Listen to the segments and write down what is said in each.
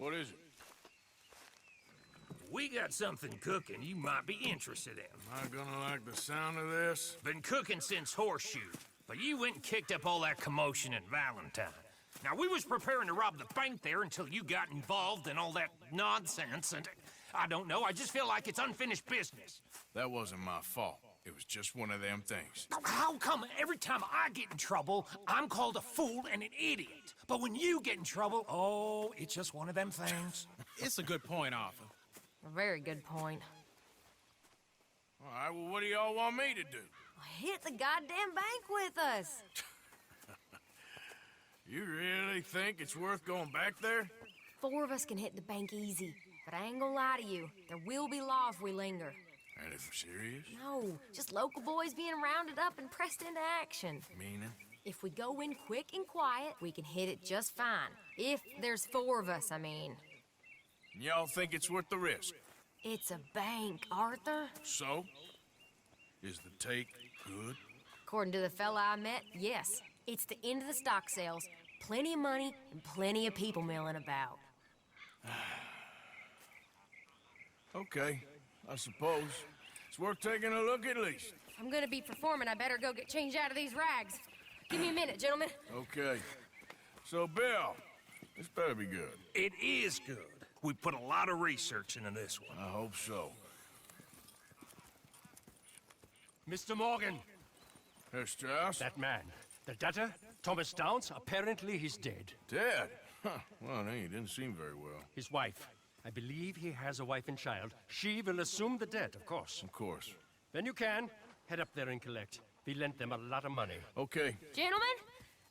What is it? We got something cooking you might be interested in. Am I gonna like the sound of this? Been cooking since Horseshoe, but you went and kicked up all that commotion in Valentine. Now, we was preparing to rob the bank there until you got involved in all that nonsense, and I don't know, I just feel like it's unfinished business. That wasn't my fault. It was just one of them things. How come every time I get in trouble, I'm called a fool and an idiot? But when you get in trouble, oh, it's just one of them things. It's a good point, Arthur. A very good point. All right, well, what do y'all want me to do? Hit the goddamn bank with us. You really think it's worth going back there? 4 of us can hit the bank easy. But I ain't gonna lie to you. There will be law if we linger. Anything serious? No, just local boys being rounded up and pressed into action. Meaning? If we go in quick and quiet, we can hit it just fine. If there's 4 of us, I mean. Y'all think it's worth the risk? It's a bank, Arthur. So? Is the take good? According to the fella I met, yes. It's the end of the stock sales. Plenty of money and plenty of people milling about. Okay, I suppose. It's worth taking a look at least. If I'm gonna be performing, I better go get changed out of these rags. Give me a minute, gentlemen. Okay. So, Bill, this better be good. It is good. We put a lot of research into this one. I hope so. Mr. Morgan, Herr Strauss? that man, the debtor, Thomas Downs, apparently he's dead. Dead? Huh. Well, he didn't seem very well. His wife, I believe he has a wife and child. She will assume the debt, of course. Of course. When you can, head up there and collect. We lent them a lot of money. Okay. Gentlemen,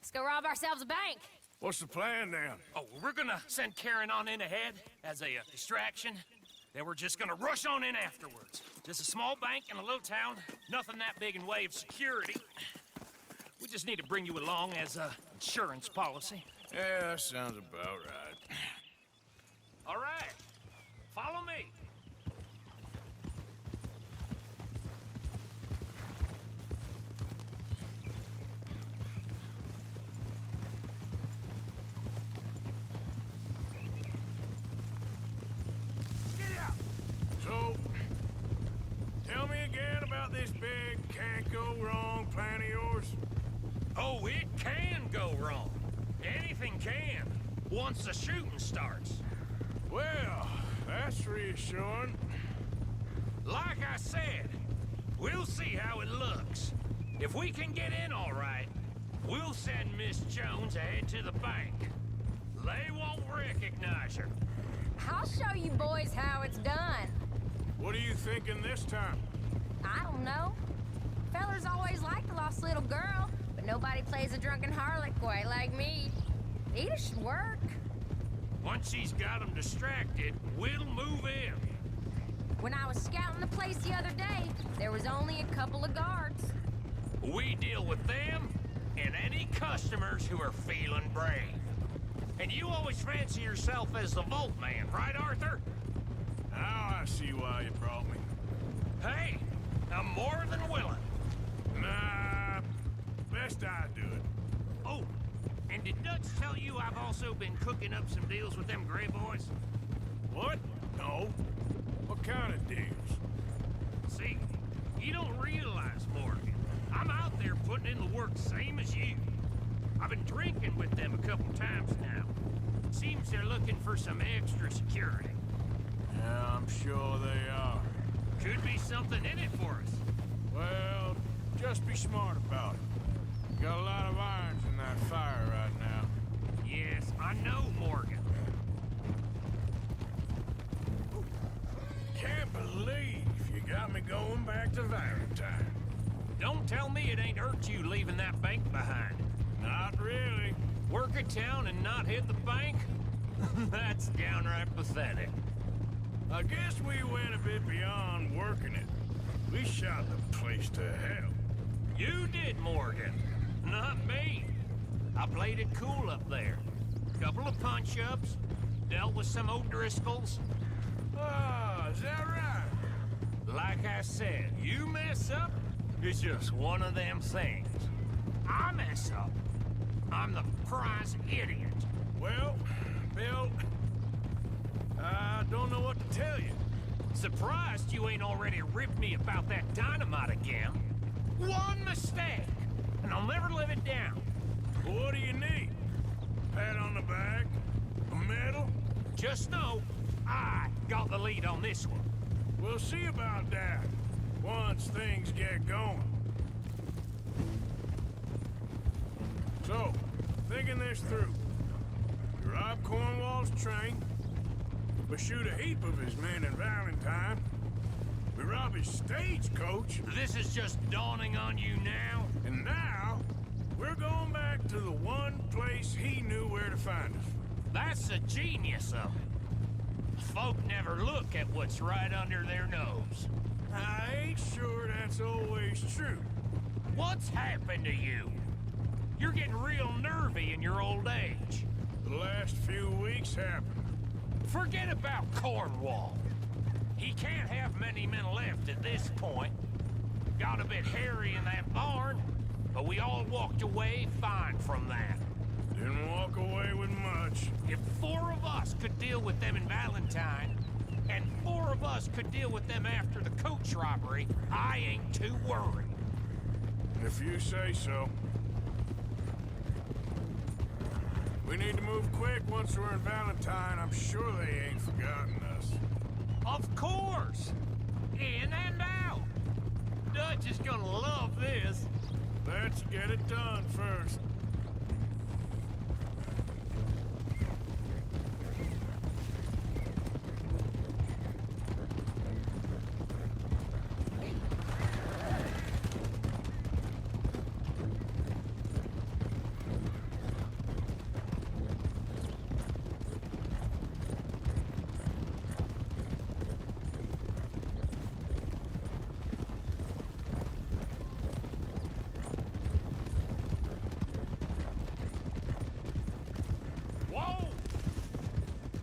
let's go rob ourselves a bank. What's the plan then? Oh, we're gonna send Karen on in ahead as a distraction. Then we're just gonna rush on in afterwards. Just a small bank in a little town. Nothing that big in way of security. We just need to bring you along as a insurance policy. Yeah, that sounds about right. All right, follow me. So, tell me again about this big can't-go-wrong plan of yours. Oh, it can go wrong. Anything can, once the shooting starts. Well, that's reassuring. Like I said, we'll see how it looks. If we can get in all right, we'll send Miss Jones ahead to the bank. They won't recognize her. I'll show you boys how it's done. What are you thinking this time? I don't know. Fellers always liked a lost little girl, but nobody plays a drunken harlot quite like me. Either should work. Once she's got them distracted, we'll move in. When I was scouting the place the other day, there was only a couple of guards. We deal with them and any customers who are feeling brave. And you always fancy yourself as the Vault Man, right, Arthur? Now I see why you brought me. Hey, I'm more than willing. Nah, best I do it. Oh, and did Dutch tell you I've also been cooking up some deals with them Gray Boys? What? No. What kind of deals? See, you don't realize, Morgan. I'm out there putting in the work same as you. I've been drinking with them a couple times now. Seems they're looking for some extra security. Yeah, I'm sure they are. Could be something in it for us. Well, just be smart about it. Got a lot of irons in that fire right now. Yes, I know, Morgan. Can't believe you got me going back to Valentine. Don't tell me it ain't hurt you leaving that bank behind. Not really. Work a town and not hit the bank? That's downright pathetic. I guess we went a bit beyond working it. We shot the place to hell. You did, Morgan. Not me. I played it cool up there. Couple of punch-ups, dealt with some O'Driscolls. Ah, is that right? Like I said, you mess up, it's just one of them things. I mess up, I'm the prize idiot. Well, Bill, Surprised you ain't already ripped me about that dynamite again. One mistake, and I'll never live it down. What do you need? Pat on the back? A medal? Just know, I got the lead on this one. We'll see about that once things get going. So, thinking this through. We rob Cornwall's train. We shoot a heap of his men in Valentine. We rob his stagecoach. This is just dawning on you now? And now, we're going back to the one place he knew where to find us. That's the genius of it. Folk never look at what's right under their nose. I ain't sure that's always true. What's happened to you? You're getting real nervy in your old age. The last few weeks happened. Forget about Cornwall. He can't have many men left at this point. Got a bit hairy in that barn, but we all walked away fine from that. Didn't walk away with much. If 4 of us could deal with them in Valentine, and 4 of us could deal with them after the coach robbery, I ain't too worried. If you say so. We need to move quick once we're in Valentine. I'm sure they ain't forgotten us. Of course! In and out! Dutch is gonna love this. Let's get it done first.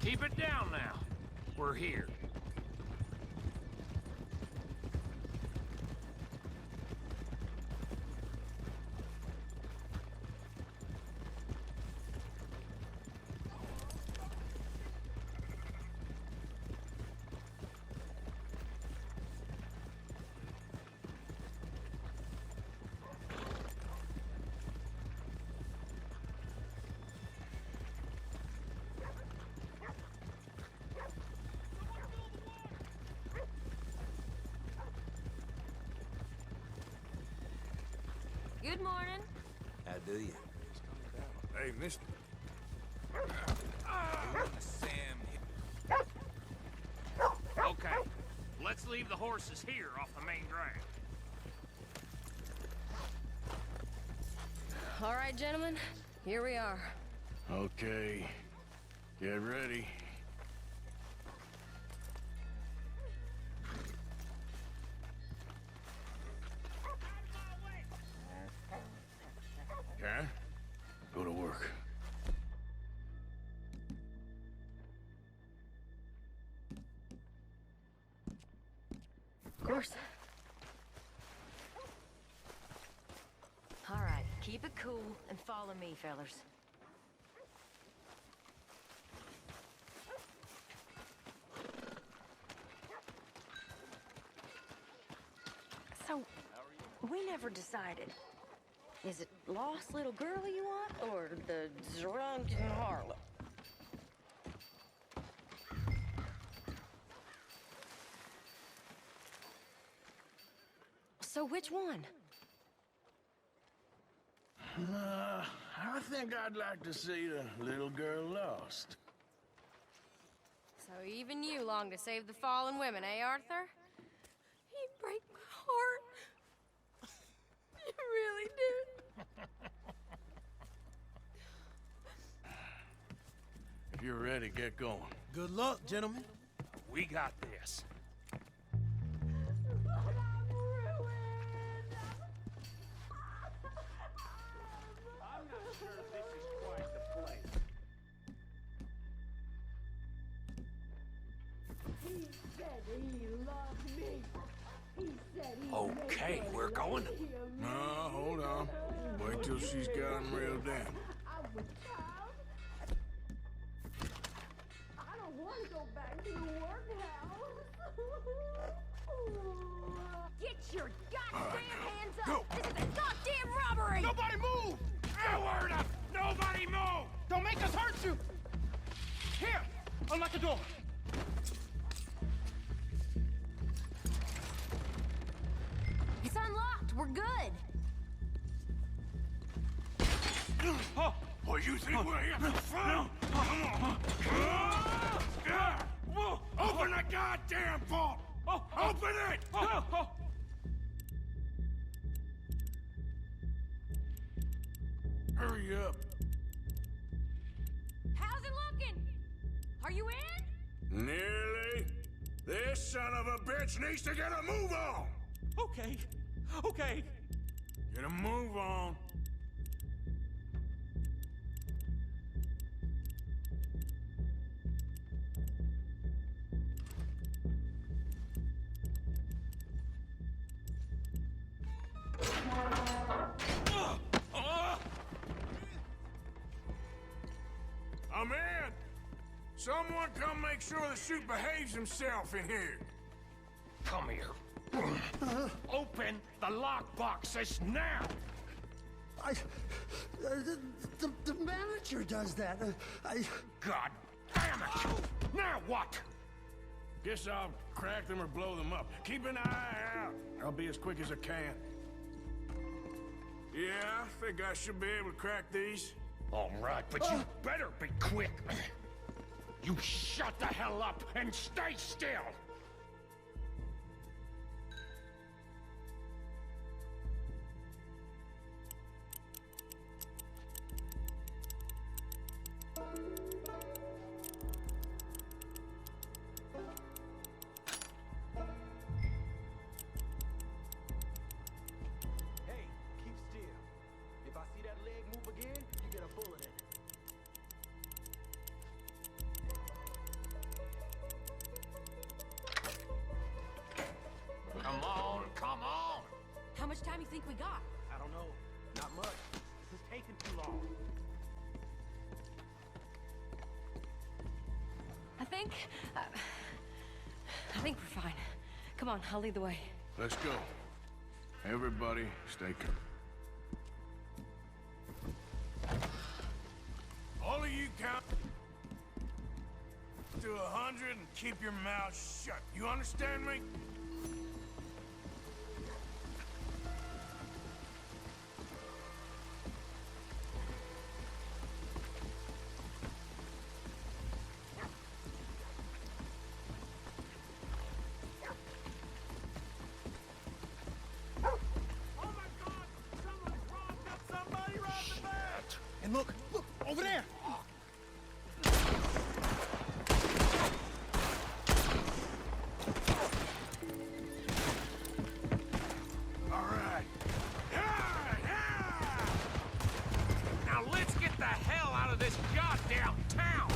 Keep it down now. We're here. Good morning. How do you? Hey, mister. Okay, let's leave the horses here off the main drag. All right, gentlemen, here we are. Okay. Get ready. Okay? Go to work. Of course. All right, keep it cool and follow me, fellas. So, we never decided. Is it lost little girl you want, or the drunken harlot? So which one? I think I'd like to see the little girl lost. So even you long to save the fallen women, eh, Arthur? You break my heart. You really do. If you're ready, get going. Good luck, gentlemen. We got this. Okay, we're going. No, hold on. Wait till she's got him reeled in. I don't want to go back to the workhouse. Get your goddamn hands up! Go. This is a goddamn robbery! Nobody move! No word up! Nobody move! Don't make us hurt you! Here! Unlock the door! It's unlocked. We're good. Oh, you think we're here for fun? Open the goddamn vault! Open it! Hurry up. How's it looking? Are you in? Nearly. This son of a bitch needs to get a move on. Okay. Get a move on. I'm in. Someone come make sure the chute behaves himself in here. Come here. Open the lockboxes now! The manager does that. God damn it! Now what? Guess I'll crack them or blow them up. Keep an eye out. I'll be as quick as I can. Yeah, I think I should be able to crack these. All right, but you better be quick. You shut the hell up and stay still! Hey, keep still. If I see that leg move again, you get a bullet in it. Come on! How much time you think we got? I don't know. Not much. This is taking too long. I think we're fine. Come on, I'll lead the way. Let's go. Everybody, stay calm. All of you count to 100 and keep your mouth shut. You understand me? And look, over there! All right. Now let's get the hell out of this goddamn town!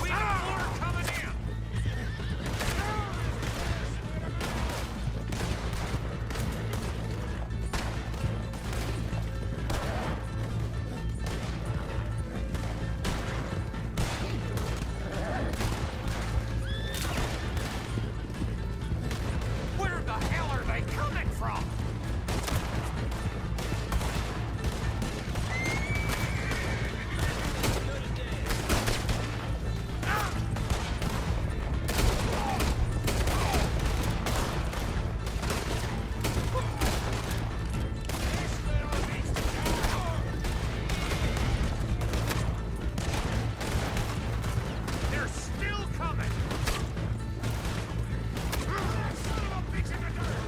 We got more coming in! Where the hell are they coming from? They're still coming! Son of a bitch in the dirt!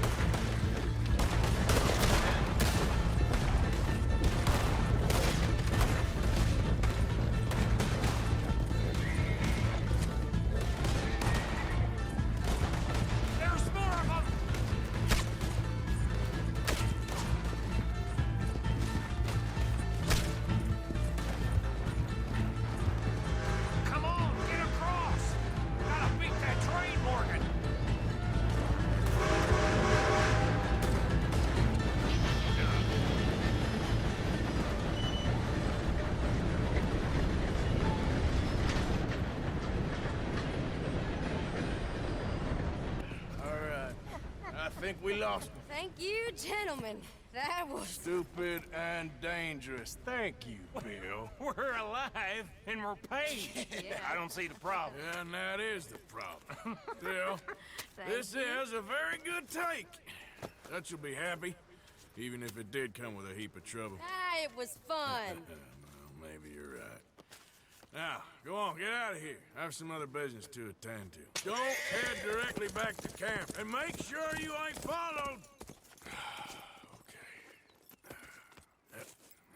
think we lost him. Thank you, gentlemen. That was... Stupid and dangerous. Thank you, Bill. We're alive and we're paid. Yeah. I don't see the problem. And that is the problem. Bill, Thank this you. is a very good take. Dutch will be happy, even if it did come with a heap of trouble. Ah, it was fun. Well, maybe you're right. Now, go on, get out of here. I have some other business to attend to. Don't head directly back to camp, and make sure you ain't followed. Okay. Yep,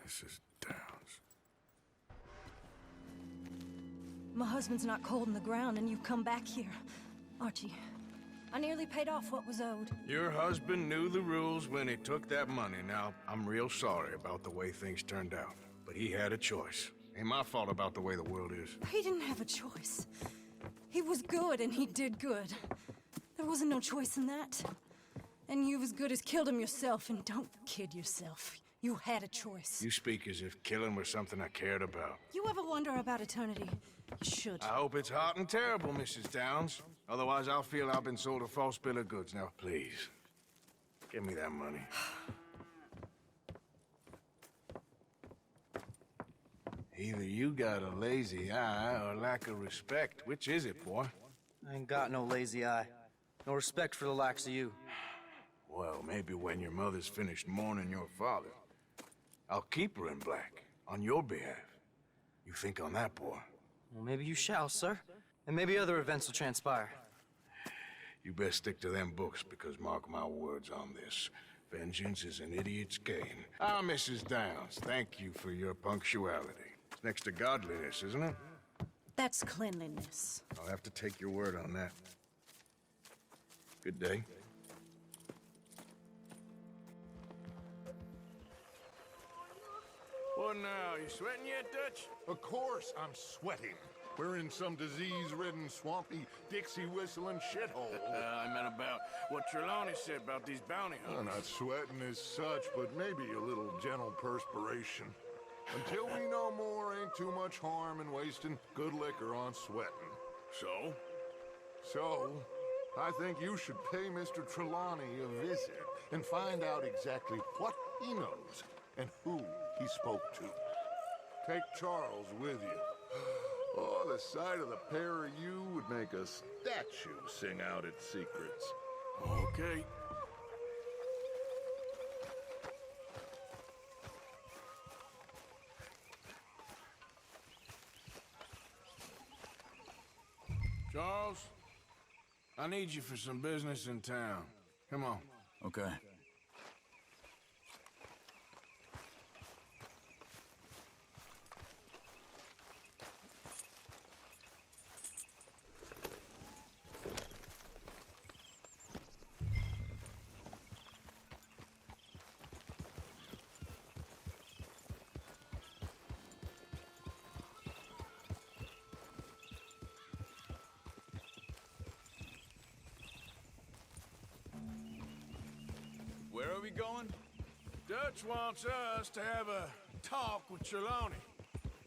this is Downs. My husband's not cold in the ground, and you've come back here. Archie, I nearly paid off what was owed. Your husband knew the rules when he took that money. Now, I'm real sorry about the way things turned out, but he had a choice. Ain't my fault about the way the world is. He didn't have a choice. He was good, and he did good. There wasn't no choice in that. And you've as good as killed him yourself, and don't kid yourself. You had a choice. You speak as if killing was something I cared about. You ever wonder about eternity? You should. I hope it's hot and terrible, Mrs. Downs. Otherwise, I'll feel I've been sold a false bill of goods. Now, please, give me that money. Either you got a lazy eye or lack of respect. Which is it, boy? I ain't got no lazy eye. No respect for the likes of you. Well, maybe when your mother's finished mourning your father, I'll keep her in black, on your behalf. You think on that, boy? Well, maybe you shall, sir. And maybe other events will transpire. You best stick to them books, because mark my words on this. Vengeance is an idiot's gain. Ah, Mrs. Downs, thank you for your punctuality. It's next to godliness, isn't it? That's cleanliness. I'll have to take your word on that. Good day. What now? You sweating yet, Dutch? Of course I'm sweating. We're in some disease-ridden, swampy, Dixie-whistling shithole. I meant about what Trelawney said about these bounty I'm hunters. not sweating as such, but maybe a little gentle perspiration. Until we know more, ain't too much harm in wasting good liquor on sweating. So? So, I think you should pay Mr. Trelawney a visit and find out exactly what he knows and who he spoke to. Take Charles with you. Oh, the sight of the pair of you would make a statue sing out its secrets. Okay. Charles, I need you for some business in town. Come on. Okay. Where are we going? Dutch wants us to have a talk with Trelawney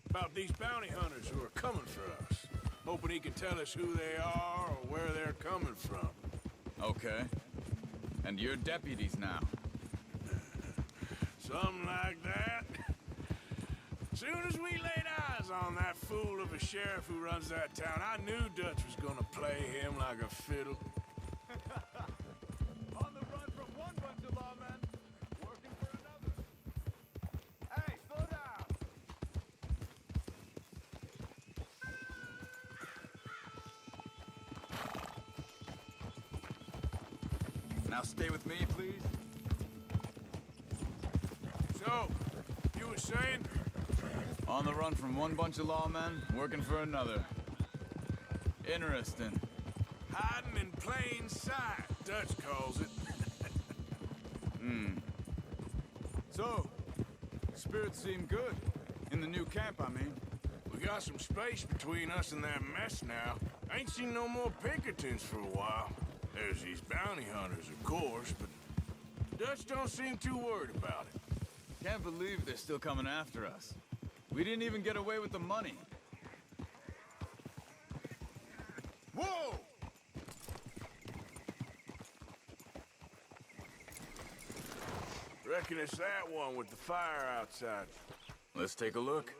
about these bounty hunters who are coming for us. Hoping he can tell us who they are or where they're coming from. Okay. And you're deputies now. Something like that. Soon as we laid eyes on that fool of a sheriff who runs that town, I knew Dutch was gonna play him like a fiddle. On the run from one bunch of lawmen, working for another. Hey, slow down! Now stay with me, please. So, you were saying? On the run from one bunch of lawmen, working for another. Interesting. Hiding in plain sight, Dutch calls it. So, spirits seem good. In the new camp, I mean. We got some space between us and that mess now. Ain't seen no more Pinkertons for a while. There's these bounty hunters, of course, but Dutch don't seem too worried about it. Can't believe they're still coming after us. We didn't even get away with the money. Whoa! Reckon it's that one with the fire outside. Let's take a look.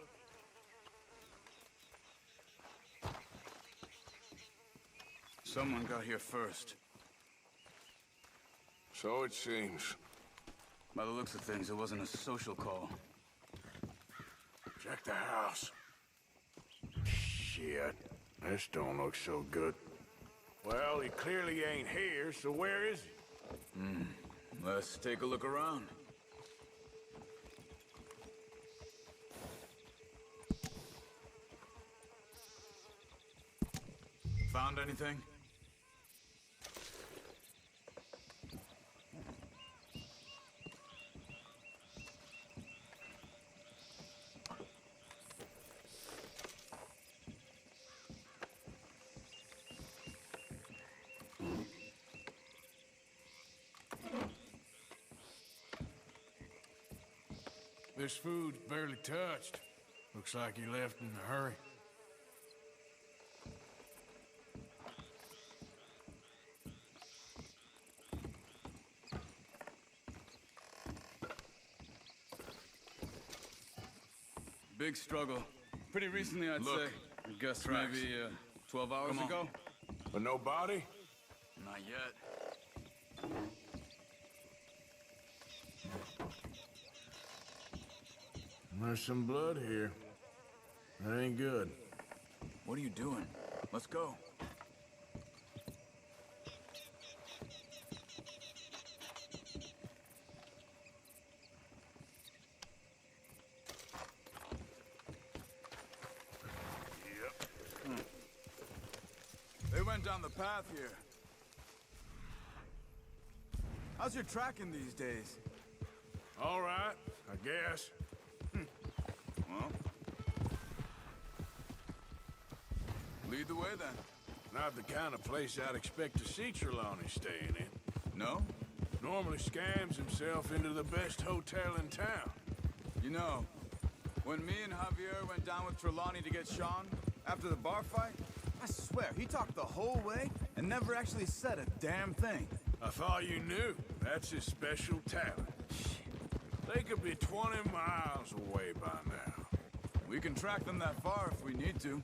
Someone got here first. So it seems. By the looks of things, it wasn't a social call. Check the house. Shit. This don't look so good. Well, he clearly ain't here, so where is he? Let's take a look around. Found anything? This food's barely touched. Looks like he left in a hurry. Big struggle. Pretty recently, I'd say. I guess tracks. maybe 12 hours Come on. ago. But no body? Not yet. There's some blood here. That ain't good. What are you doing? Let's go. They went down the path here. How's your tracking these days? All right, I guess. Well, lead the way then. Not the kind of place I'd expect to see Trelawney staying in. No? Normally scams himself into the best hotel in town. You know, when me and Javier went down with Trelawney to get Sean, after the bar fight, I swear, he talked the whole way and never actually said a damn thing. I thought you knew. That's his special talent. They could be 20 miles away by now. We can track them that far if we need to.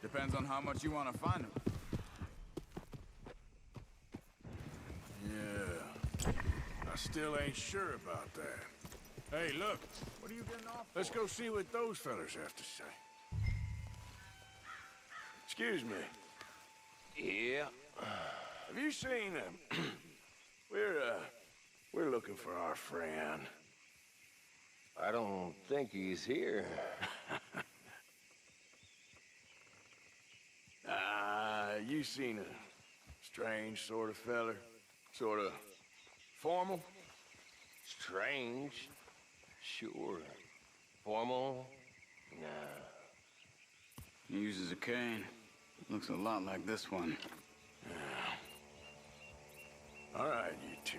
Depends on how much you want to find them. Yeah. I still ain't sure about that. Hey, look. What are you getting off Let's go see what those fellas have to say. Excuse me. Yeah. Have you seen him? We're looking for our friend. I don't think he's here. You seen a strange sort of feller? Sort of formal? Strange? Sure. Formal? Nah. He uses a cane. Looks a lot like this one. All right, you two.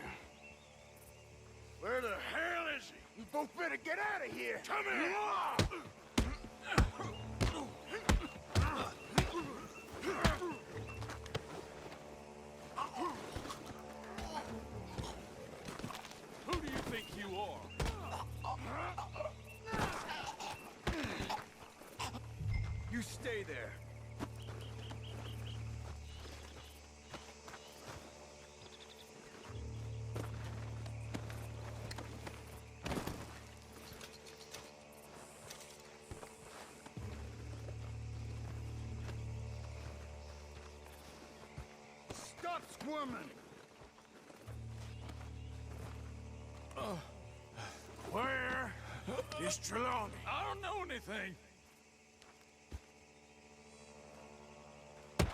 Where the hell is he? You both better get out of here. Come here. Who do you think you are? You stay there. Stop squirming! Where is Trelawney? I don't know anything.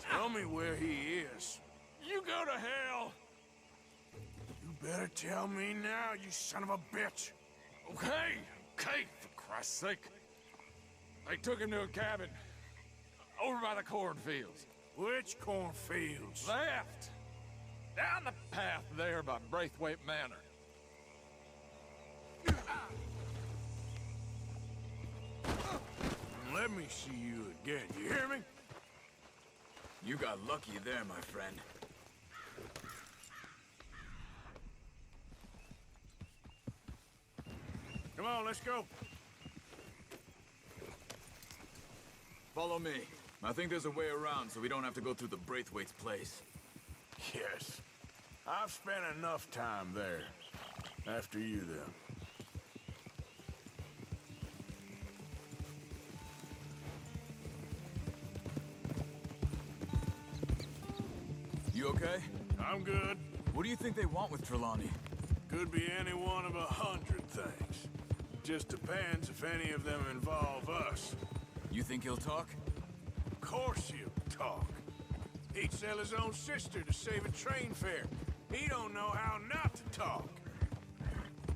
Tell me where he is. You go to hell. You better tell me now, you son of a bitch. Okay, for Christ's sake. They took him to a cabin over by the cornfields. Which cornfields? Left. Down the path there by Braithwaite Manor. Let me see you again, you hear me? You got lucky there, my friend. Come on, let's go. Follow me. I think there's a way around so we don't have to go through the Braithwaite's place. Yes. I've spent enough time there. After you, then. You okay? I'm good. What do you think they want with Trelawney? Could be any one of 100 things. Just depends if any of them involve us. You think he'll talk? Of course he'll talk. He'd sell his own sister to save a train fare. He don't know how not to talk.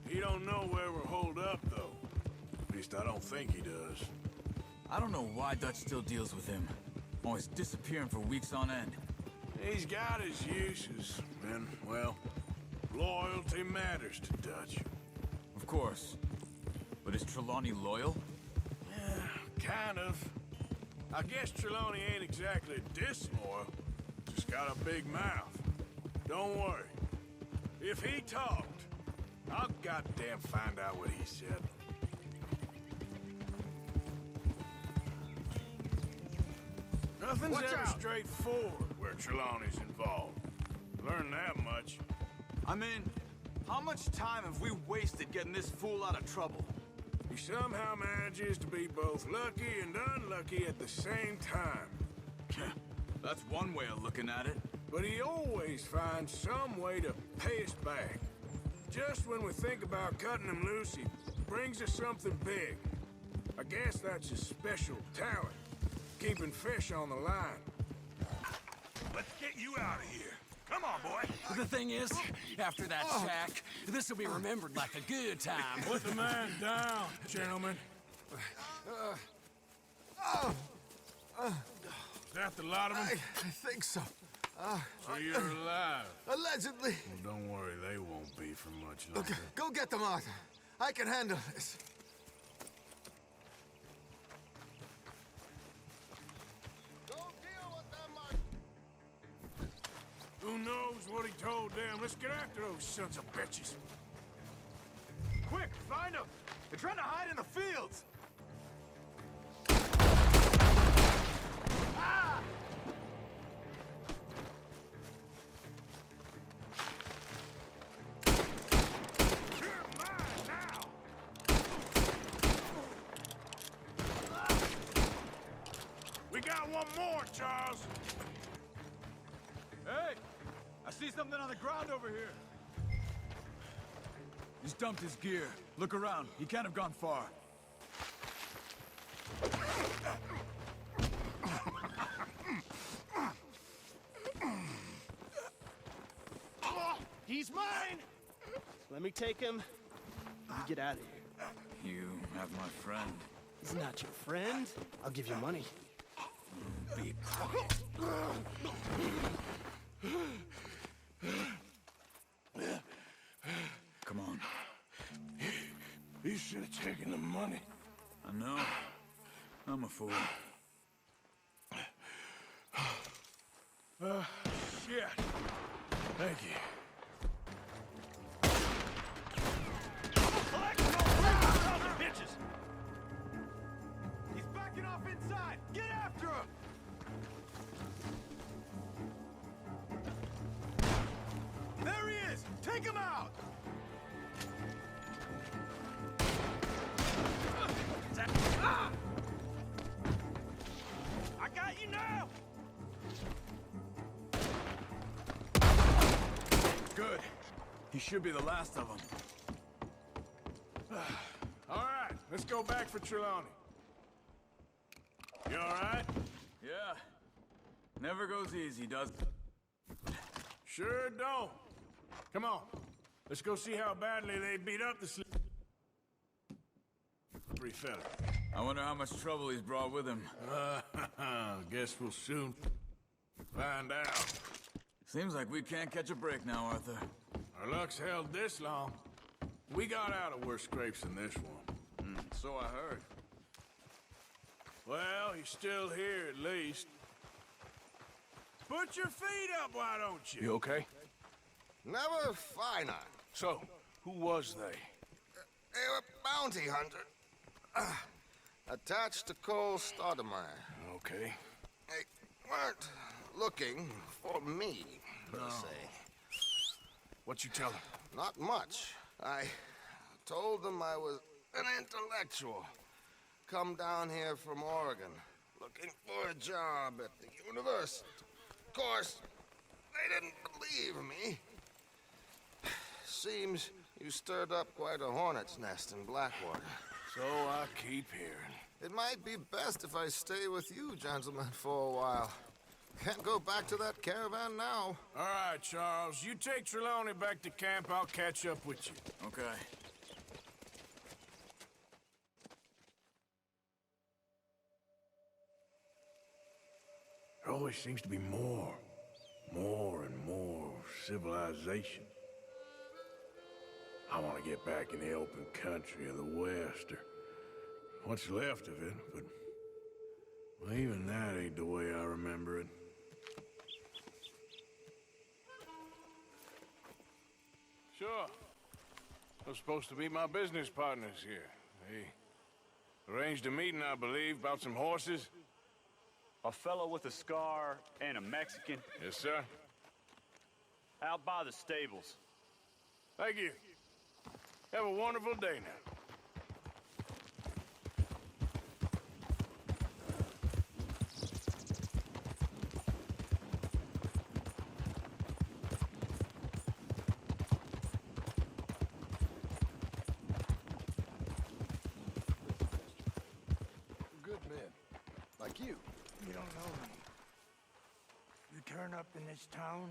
He don't know where we're holed up, though. At least I don't think he does. I don't know why Dutch still deals with him. Always disappearing for weeks on end. He's got his uses, and, well, loyalty matters to Dutch. Of course. But is Trelawney loyal? Yeah, kind of. I guess Trelawney ain't exactly disloyal. Just got a big mouth. Don't worry. If he talked, I'll goddamn find out what he said. Nothing's ever straightforward where Trelawney's involved. Learn that much. I mean, how much time have we wasted getting this fool out of trouble? He somehow manages to be both lucky and unlucky at the same time. That's one way of looking at it. But he always finds some way to pay us back. Just when we think about cutting him loose, he brings us something big. I guess that's his special talent, keeping fish on the line. Let's get you out of here. Come on, boy. The thing is, after that shack, this will be remembered like a good time. Put the man down, gentlemen. Is that the lot of them? I think so. So you're alive. Allegedly. Well, don't worry, they won't be for much longer. Okay, go get them, Arthur. I can handle this. Who knows what he told them? Let's get after those sons of bitches. Quick, find them! They're trying to hide in the fields! Ah! You're mine now! We got one more, Charles. Hey! I see something on the ground over here. He's dumped his gear. Look around. He can't have gone far. He's mine! Let me take him. You get out of here. You have my friend. He's not your friend. I'll give you money. Be quiet. Come on. You should have taken the money. I know. I'm a fool. Shit. Thank you. Bitches! He's backing off inside! Get after him! There he is! Take him out! I got you now! Good. He should be the last of them. All right, let's go back for Trelawney. You all right? Yeah. Never goes easy, does it? Sure don't. Come on. Let's go see how badly they beat up the slippery fella. I wonder how much trouble he's brought with him. Guess we'll soon find out. Seems like we can't catch a break now, Arthur. Our luck's held this long. We got out of worse scrapes than this one. So I heard. Well, he's still here at least. Put your feet up, why don't you? You okay? Never finer. So, who was they? They were bounty hunter. Attached to Cole Stoudemire. Okay. They weren't looking for me, per se. What you tell them? Not much. I told them I was an intellectual. Come down here from Oregon, looking for a job at the university. Of course, they didn't believe me. Seems you stirred up quite a hornet's nest in Blackwater. So I keep hearing. It might be best if I stay with you, gentlemen, for a while. Can't go back to that caravan now. All right, Charles. You take Trelawney back to camp. I'll catch up with you. Okay. There always seems to be more and more civilization. I want to get back in the open country of the West, or what's left of it, but well, even that ain't the way I remember it. Sure. They're supposed to be my business partners here. They arranged a meeting, I believe, about some horses. A fellow with a scar and a Mexican. Yes, sir. Out by the stables. Thank you. Have a wonderful day now. Good men. Like you. You don't know me. You turn up in this town,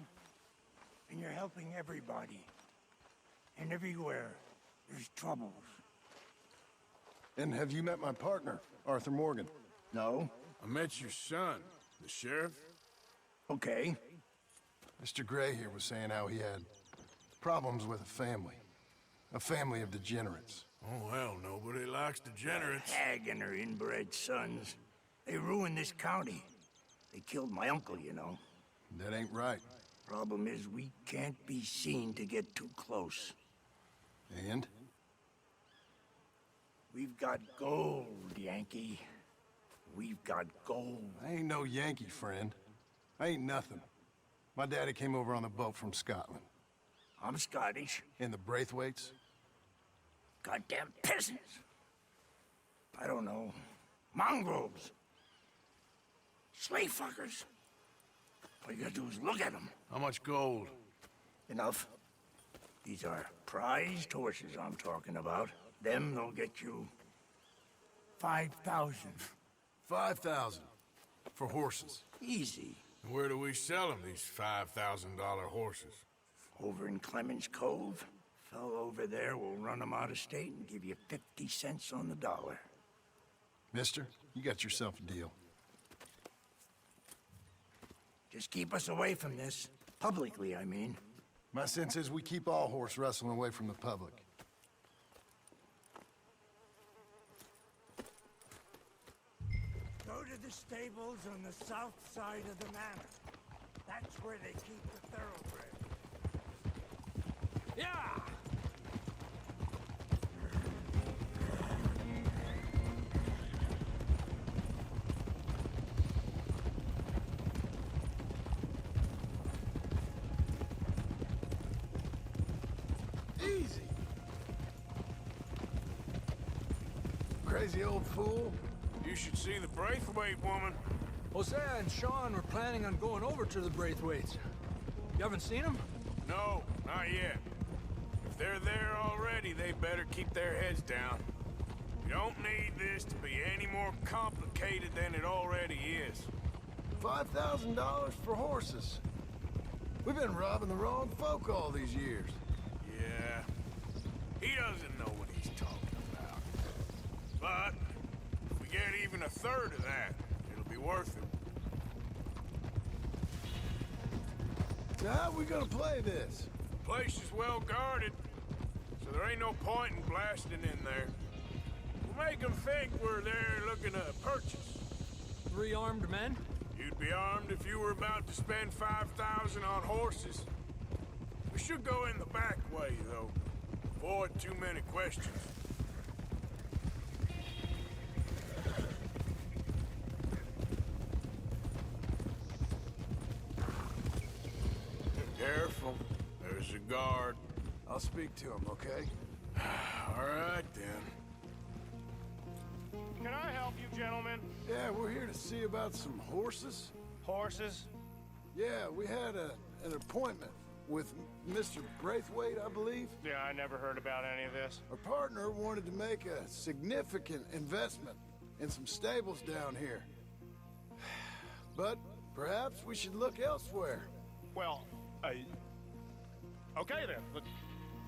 and you're helping everybody. And everywhere, there's troubles. And have you met my partner, Arthur Morgan? No? I met your son, the sheriff. Okay. Mr. Gray here was saying how he had problems with a family of degenerates. Oh, well, nobody likes degenerates. Hag and her inbred sons. They ruined this county. They killed my uncle, you know. That ain't right. Problem is, we can't be seen to get too close. And? We've got gold, Yankee. We've got gold. I ain't no Yankee, friend. I ain't nothing. My daddy came over on the boat from Scotland. I'm Scottish. And the Braithwaites? Goddamn peasants. I don't know. Mongrels. Slave fuckers. All you gotta do is look at them. How much gold? Enough. These are prized horses I'm talking about. Them, they'll get you 5,000. 5,000 for horses. Easy. And where do we sell them, these $5,000 horses? Over in Clemens Cove. Fellow over there will run them out of state and give you 50 cents on the dollar. Mister, you got yourself a deal. Just keep us away from this. Publicly, I mean. My sense is we keep all horse wrestling away from the public. Go to the stables on the south side of the manor. That's where they keep the thoroughbred. Yeah! Easy. Crazy old fool. You should see the Braithwaite woman. Hosea and Sean were planning on going over to the Braithwaites. You haven't seen them? No, not yet. If they're there already, they better keep their heads down. You don't need this to be any more complicated than it already is. $5,000 for horses. We've been robbing the wrong folk all these years. Yeah, he doesn't know what he's talking about. But if we get even a third of that, it'll be worth it. So how are we gonna play this? The place is well guarded, so there ain't no point in blasting in there. We'll make them think we're there looking to purchase. 3 armed men? You'd be armed if you were about to spend 5,000 on horses. We should go in the back way, though. Avoid too many questions. your guard. I'll speak to him, okay? All right, then. Can I help you, gentlemen? Yeah, we're here to see about some horses. Horses? Yeah, we had an appointment with Mr. Braithwaite, I believe. Yeah, I never heard about any of this. Our partner wanted to make a significant investment in some stables down here. But perhaps we should look elsewhere. Well, okay then.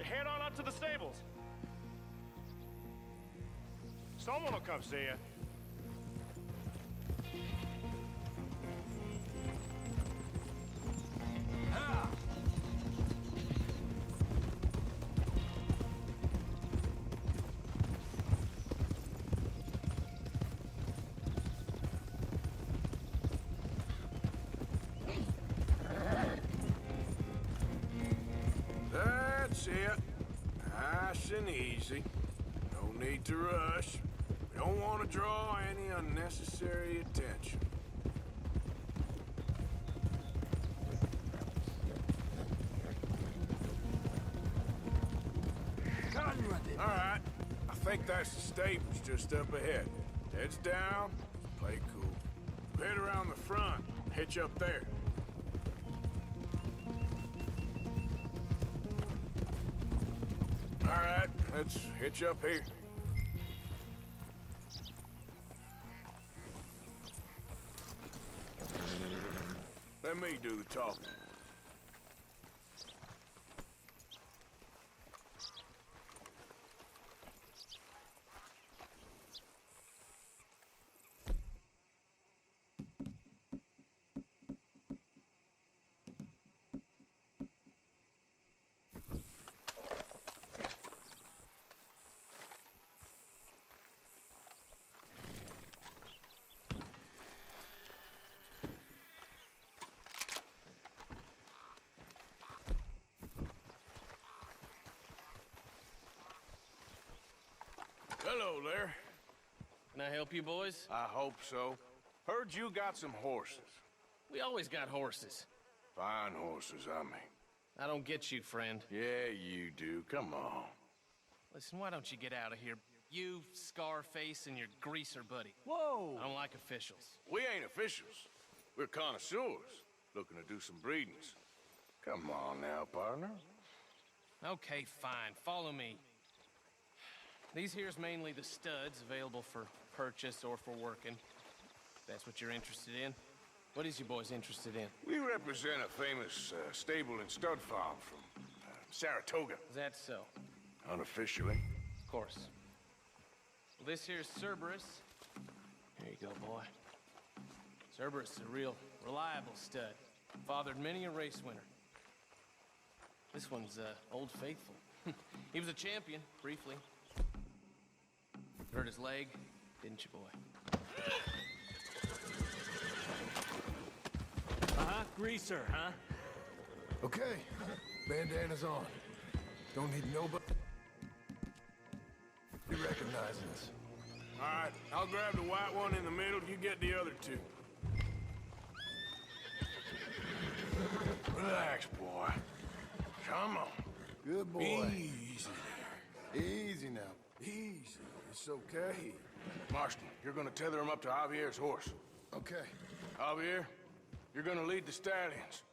Head on up to the stables. Someone will come see you. That's it. Nice and easy. No need to rush. We don't want to draw any unnecessary attention. All right. I think that's the stables just up ahead. Heads down, play cool. Head around the front, hitch up there. All right, let's hitch up here. Let me do the talking. Hello there. Can I help you, boys? I hope so. Heard you got some horses. We always got horses. Fine horses, I mean. I don't get you, friend. Yeah, you do. Come on. Listen, why don't you get out of here? You, Scarface, and your greaser buddy. Whoa! I don't like officials. We ain't officials. We're connoisseurs, looking to do some breedings. Come on now, partner. Okay, fine. Follow me. These here's mainly the studs available for purchase or for working. If that's what you're interested in. What is you boys interested in? We represent a famous stable and stud farm from Saratoga. Is that so? Unofficially. Of course. Well, this here's Cerberus. Here you go, boy. Cerberus is a real reliable stud. Fathered many a race winner. This one's Old Faithful. He was a champion, briefly. Hurt his leg, didn't you, boy? Uh-huh, greaser, huh? Okay, bandana's on. Don't need nobody. You recognize us. All right, I'll grab the white one in the middle. You get the other two. Relax, boy. Come on. Good boy. Easy there. Easy now. Easy. It's okay. Marston, you're gonna tether him up to Javier's horse. Okay. Javier, you're gonna lead the stallions.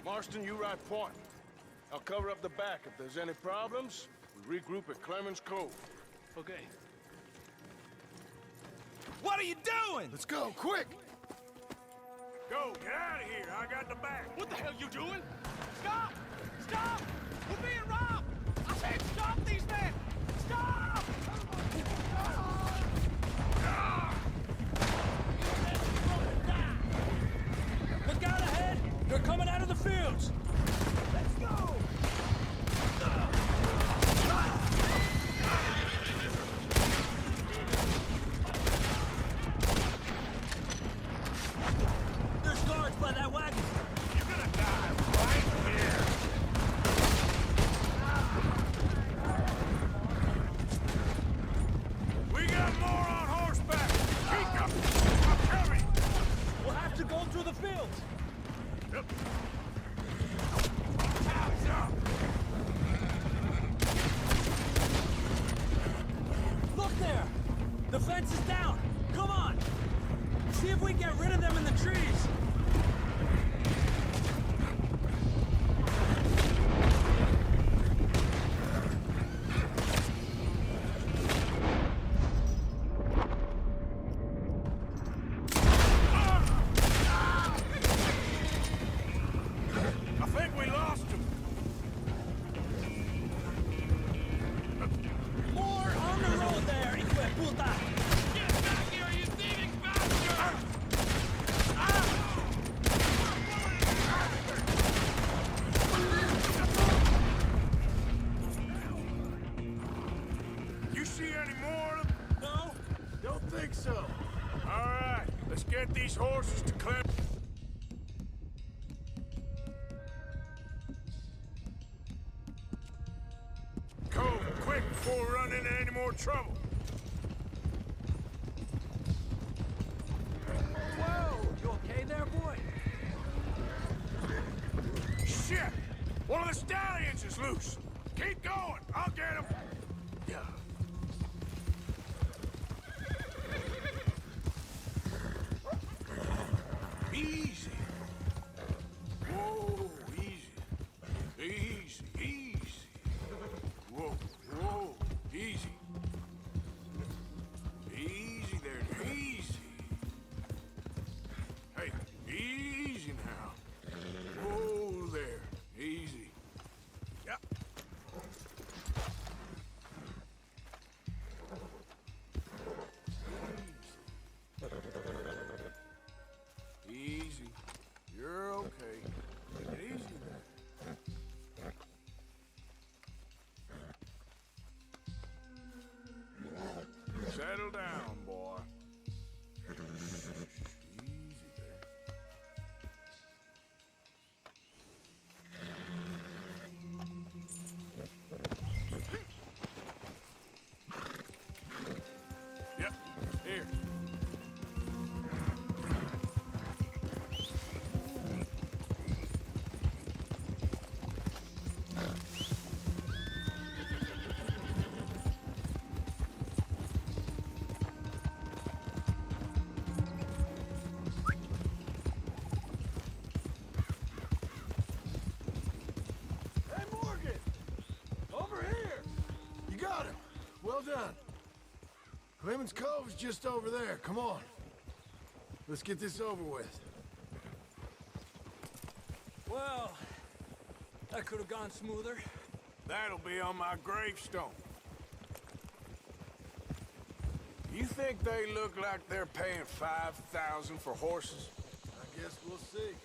Marston, you ride point. I'll cover up the back. If there's any problems, we regroup at Clemens Cove. Okay. What are you doing? Let's go, quick! Go, get out of here. I got the back. What the hell you doing? Stop! Stop! We're being robbed! I said stop these men! Stop! Look out ahead! They're coming out of the fields! Let's go! There's guards by that wagon! You're gonna die right here! think so. All right, let's get these horses to Clem. Cove, quick before we run into any more trouble. Whoa! You okay there, boy? Shit! One of the stallions is loose. Keep going. I'll get him. Yeah. Easy. Whoa, easy. Easy, easy. Whoa, whoa, easy. Easy there, easy. Hey, easy now. Whoa there, easy. Yep. Easy. You're okay. Take it easy there. Settle down, boy. Easy there. Yep, here. Hey, Morgan! Over here! You got him. Well done. Clemens Cove's just over there. Come on. Let's get this over with. Well, that could have gone smoother. That'll be on my gravestone. You think they look like they're paying $5,000 for horses? I guess we'll see.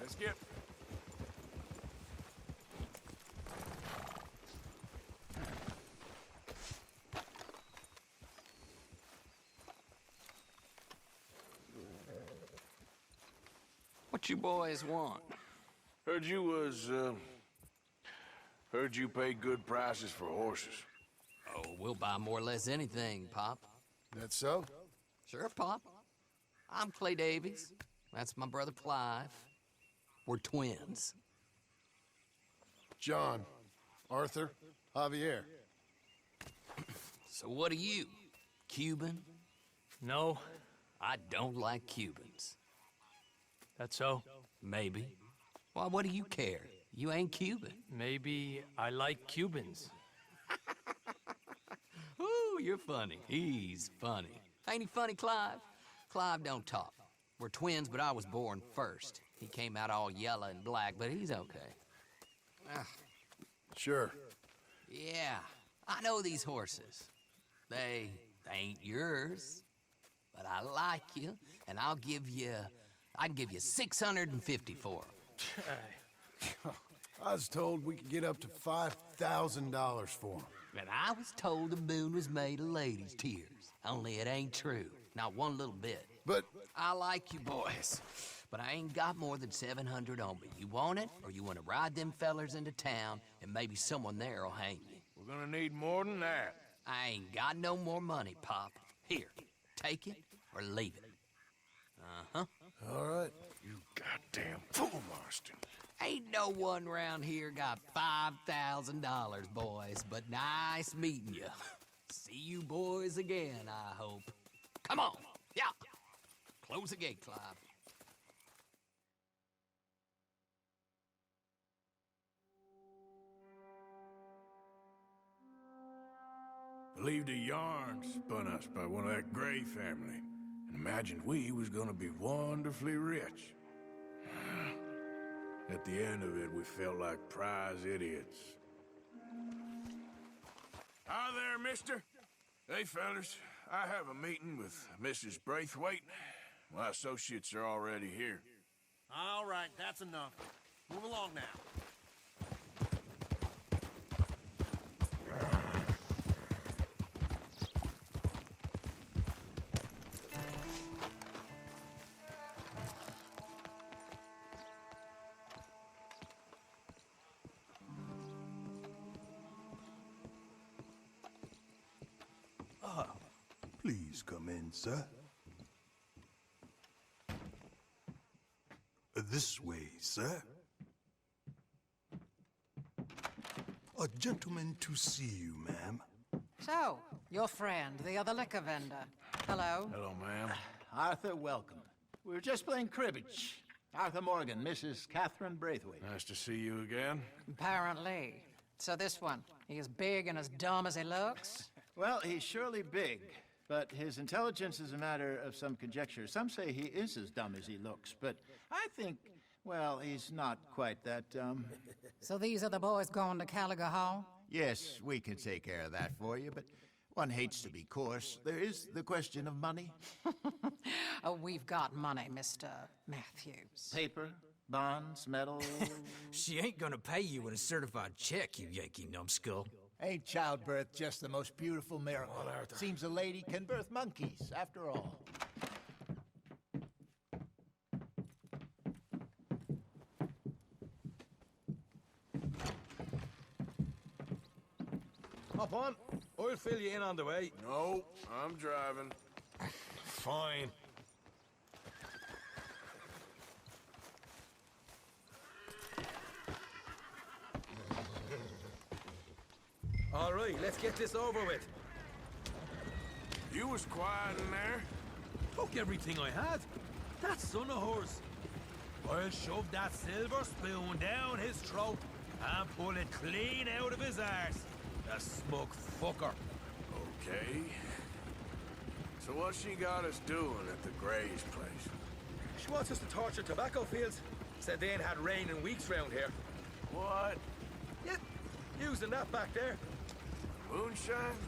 Let's get... What you boys want? Heard you pay good prices for horses. Oh, we'll buy more or less anything, Pop. That so? Sure, Pop. I'm Clay Davies. That's my brother Clive. We're twins. John, Arthur, Javier. So what are you? Cuban? No. I don't like Cubans. That's so? Maybe. Why, what do you care? You ain't Cuban. Maybe I like Cubans. Ooh, you're funny. He's funny. Ain't he funny, Clive? Clive don't talk. We're twins, but I was born first. He came out all yellow and black, but he's okay. Sure. Yeah, I know these horses. They ain't yours, but I like you, and I can give you 650 for them. I was told we could get up to $5,000 for them. And I was told the moon was made of ladies' tears. Only it ain't true. Not one little bit. But... I like you boys, but I ain't got more than 700 on me. You want it, or you want to ride them fellers into town, and maybe someone there'll hang you? We're gonna need more than that. I ain't got no more money, Pop. Here, take it, or leave it. Uh-huh. All right. You goddamn fool, Marston. Ain't no one round here got $5,000, boys, but nice meeting you. See you boys again, I hope. Come on, yeah. Close the gate, Clive. Believed a yarn spun us by one of that Gray family, and imagined we was gonna be wonderfully rich. At the end of it, we felt like prize idiots. Hi there, mister. Hey, fellas. I have a meeting with Mrs. Braithwaite. My associates are already here. All right, that's enough. Move along now. Please come in, sir. This way, sir. A gentleman to see you, ma'am. So, your friend, the other liquor vendor. Hello. Hello, ma'am. Arthur, welcome. We were just playing cribbage. Arthur Morgan, Mrs. Catherine Braithwaite. Nice to see you again. Apparently. So this one, he is big and as dumb as he looks? Well, he's surely big, but his intelligence is a matter of some conjecture. Some say he is as dumb as he looks, but I think, well, he's not quite that dumb. So these are the boys going to Caliga Hall? Yes, we can take care of that for you, but one hates to be coarse. There is the question of money. Oh, we've got money, Mr. Matthews. Paper, bonds, metal. She ain't gonna pay you in a certified check, you Yankee numbskull. Ain't childbirth just the most beautiful miracle? Seems a lady can birth monkeys, after all. Hop on. I'll fill you in on the way. No, I'm driving. Fine. All right, let's get this over with. You was quiet in there. Took everything I had. That son of hers. I'll shove that silver spoon down his throat and pull it clean out of his arse. The smug fucker. Okay. So what she got us doing at the Gray's place? She wants us to torture tobacco fields. Said they ain't had rain in weeks round here. What? Yeah, using that back there. Moonshine?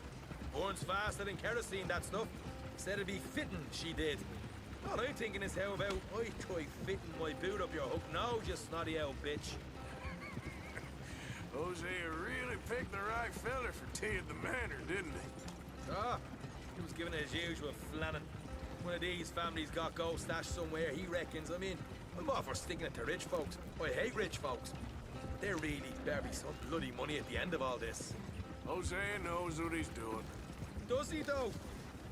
Burns faster than kerosene, that stuff. Said it'd be fitting, she did. All I'm thinking is how about I try fitting my boot up your hook now, you snotty old bitch. Hosea really picked the right fella for tea at the manor, didn't he? Ah, he was giving it his usual flannin'. One of these families got gold stashed somewhere, he reckons. I mean, I'm all for sticking it to rich folks. I hate rich folks. There really better be some bloody money at the end of all this. Hosea knows what he's doing. Does he, though?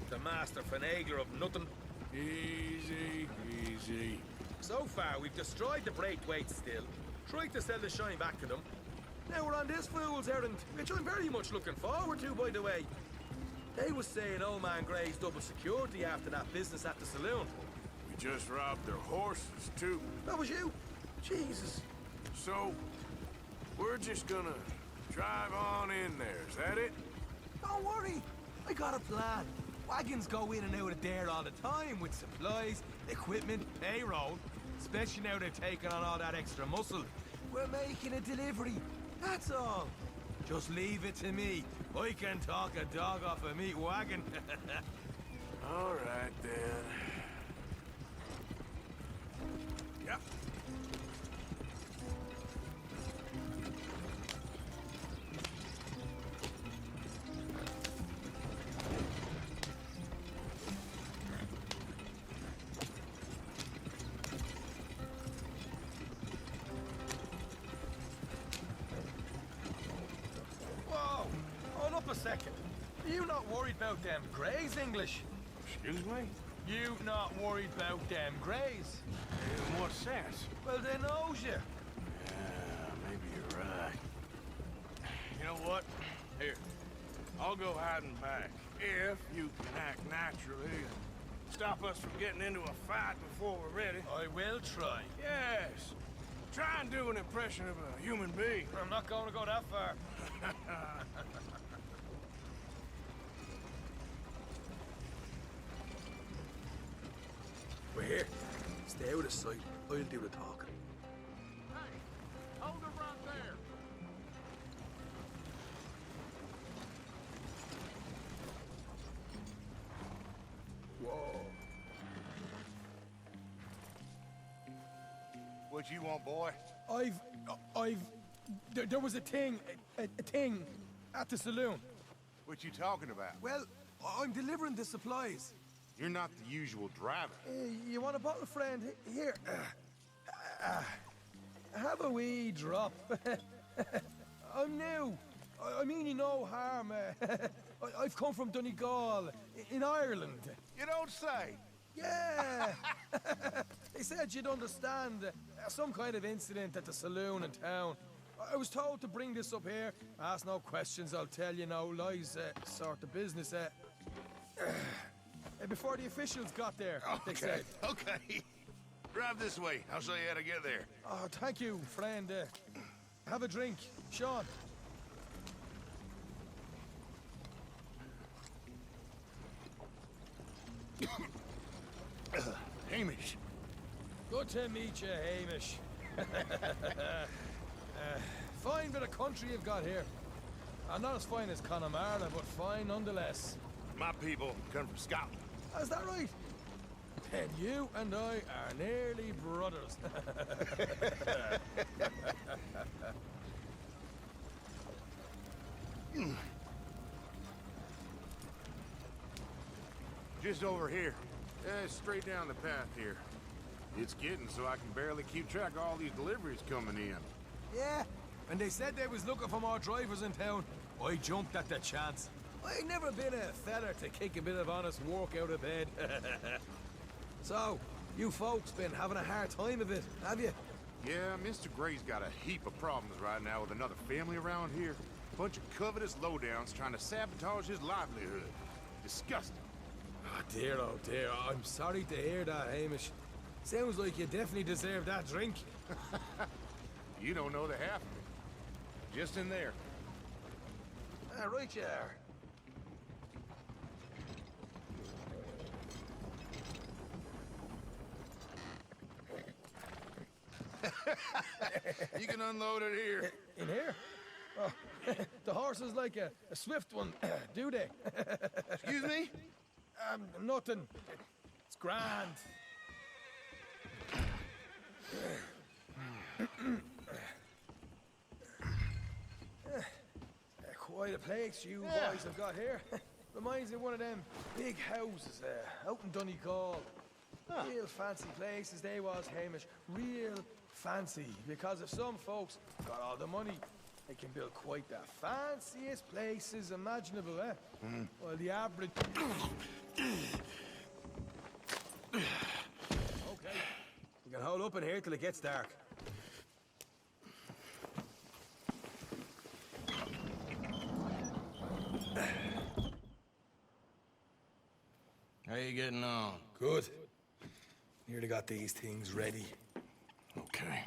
The master finagler of nothing. Easy, easy. So far, we've destroyed the Braithwaites still, tried to sell the shine back to them. Now we're on this fool's errand, which I'm very much looking forward to, by the way. They was saying old man Gray's double security after that business at the saloon. We just robbed their horses, too. That was you? Jesus. So, we're just gonna drive on in there, is that it? Don't worry, I got a plan. Wagons go in and out of there all the time with supplies, equipment, payroll. Especially now they've taken on all that extra muscle. We're making a delivery, that's all. Just leave it to me. I can talk a dog off a meat wagon. All right, then. Yep. Whoa! Hold up a second. You not worried about them Greys, English? Excuse me? You not worried about them Greys? In what sense? Well, they knows you. Yeah, maybe you're right. You know what? Here, I'll go hiding back. If you can act naturally and stop us from getting into a fight before we're ready. I will try. Yes. Try and do an impression of a human being. I'm not going to go that far. We're here. Stay out of sight. I'll do the talking. Hey, hold it right there. Whoa. What you want, boy? There was a thing at the saloon. What you talking about? Well, I'm delivering the supplies. You're not the usual driver. You want a bottle, friend? Here. Have a wee drop. I'm new. I mean you no harm. I've come from Donegal, in Ireland. You don't say. Yeah! They said you'd understand. Some kind of incident at the saloon in town. I was told to bring this up here. Ask no questions, I'll tell you no lies, sort of business. Before the officials got there, they said. Okay. Drive this way. I'll show you how to get there. Oh, thank you, friend. Have a drink. Sean. Hamish. Good to meet you, Hamish. Fine bit of country you've got here. Not as fine as Connemara, but fine nonetheless. My people come from Scotland. Is that right? Then you and I are nearly brothers. Just over here. Straight down the path here. It's getting so I can barely keep track of all these deliveries coming in. Yeah, and they said they was looking for more drivers in town. I jumped at the chance. I never been a feller to kick a bit of honest work out of bed. So, you folks been having a hard time of it, have you? Yeah, Mr. Gray's got a heap of problems right now with another family around here. Bunch of covetous lowdowns trying to sabotage his livelihood. Disgusting. Oh dear, I'm sorry to hear that, Hamish. Sounds like you definitely deserve that drink. You don't know the half of it. Just in there. Right you are. You can unload it here. In here? Oh, the horse is like a swift one, do they? Excuse me? Nothing. It's grand. Quite a place you boys have got here. Reminds me of one of them big houses out in Donegal. Real fancy places they was, Hamish. Real fancy. Because if some folks got all the money, they can build quite the fanciest places imaginable, While the average... Okay. We can hold up in here till it gets dark. How you getting on? Good. Nearly got these things ready. Okay.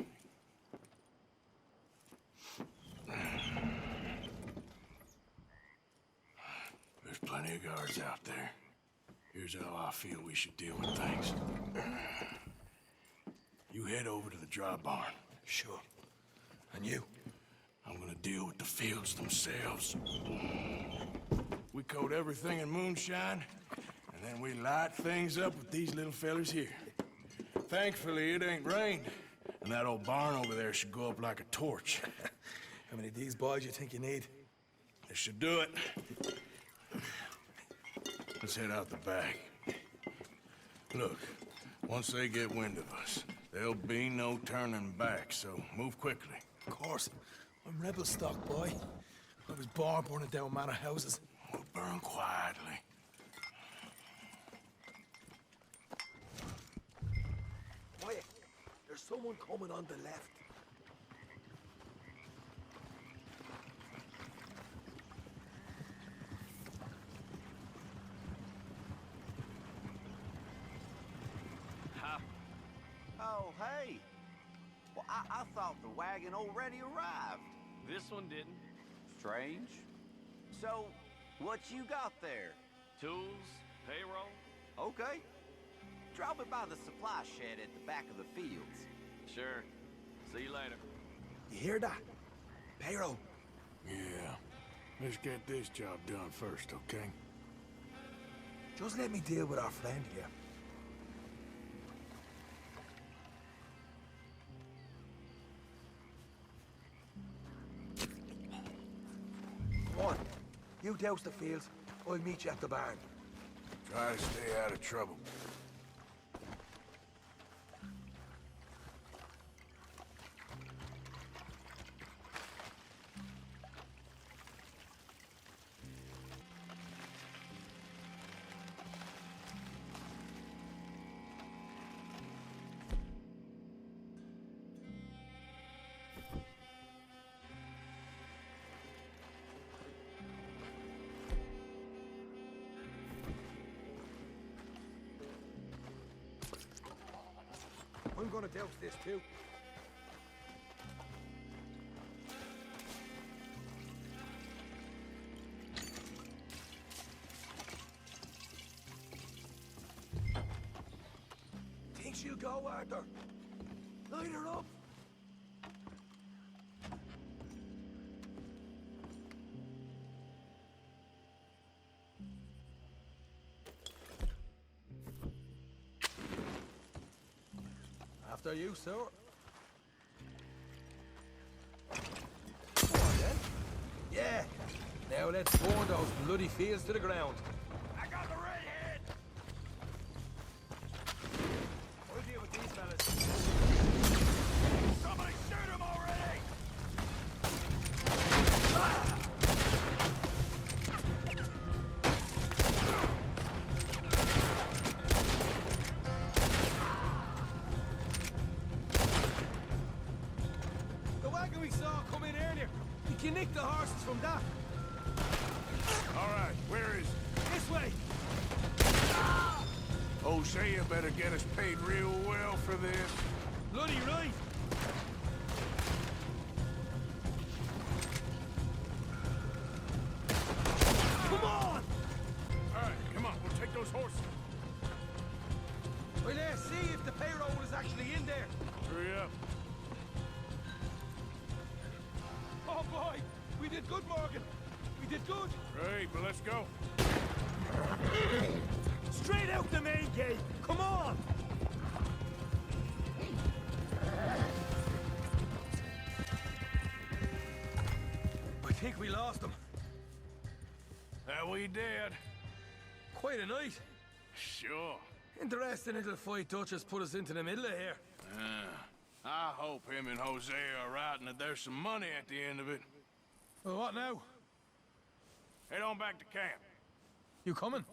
There's plenty of guards out there. Here's how I feel we should deal with things. You head over to the dry barn. Sure. And you? I'm gonna deal with the fields themselves. We coat everything in moonshine, and then we light things up with these little fellers here. Thankfully, it ain't rained, and that old barn over there should go up like a torch. How many of these boys you think you need? This should do it. Let's head out the back. Look, once they get wind of us, there'll be no turning back, so move quickly. Of course. I'm rebel stock, boy. I was born burning down manor houses. We'll burn quietly. Quiet. There's someone coming on the left. Oh, hey. Well, I thought the wagon already arrived. This one didn't. Strange. So, what you got there? Tools, payroll. Okay. Drop it by the supply shed at the back of the fields. Sure. See you later. You hear that? Payroll. Yeah. Let's get this job done first, okay? Just let me deal with our friend here. Come on. You douse the fields. I'll meet you at the barn. Try to stay out of trouble. I'm gonna douse this too. Think she'll go, Arthur? Light her up. After you, sir. Come on, then. Yeah. Now let's burn those bloody fields to the ground. I got the redhead! I'll deal with these fellas. Somebody shoot him already! The wagon we saw come in earlier. You can nick the horses from that. All right, where is it? This way. Hosea better get us paid real well for this. Bloody right. Come on! All right, come on, we'll take those horses. Well, let's see if the payroll is actually in there. Hurry up. Oh boy, we did good, Morgan. We did good. Great, but let's go. Straight out the main gate. Come on. I think we lost them. That we did. Quite a night. Sure. Interesting little fight Dutch has put us into the middle of here. I hope him and Hosea are right and that there's some money at the end of it. Well, what now? Head on back to camp. You coming?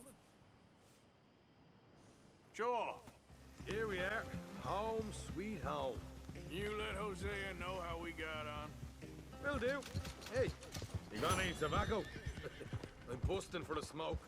Sure. Here we are. Home sweet home. You let Hosea know how we got on. Will do. Hey, you got any tobacco? I'm busting for the smoke.